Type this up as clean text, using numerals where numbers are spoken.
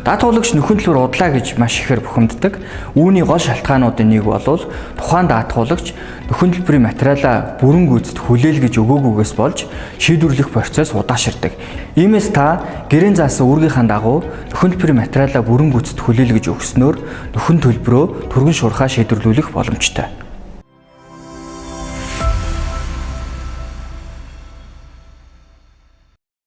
Даатгуулагч нөхөн төлбөр удлаа гэж маш ихээр бухимддаг. Үүний гол шалтгаануудын нэг бол тухайн даатгуулагч нөхөн төлбөрийн материалаа бүрэн гүйцэд хүлээлгэж өгөөгүйгээс болж шийдвэрлэх процесс удаашрдаг. Иймээс та гэрийн заасан үүргийнхаа дагуу нөхөн төлбөрийн материалаа бүрэн гүйцэд хүлээлгэж өгснөөр нөхөн төлбөрөө түргэн шуурхаа шийдвэрлүүлэх боломжтой.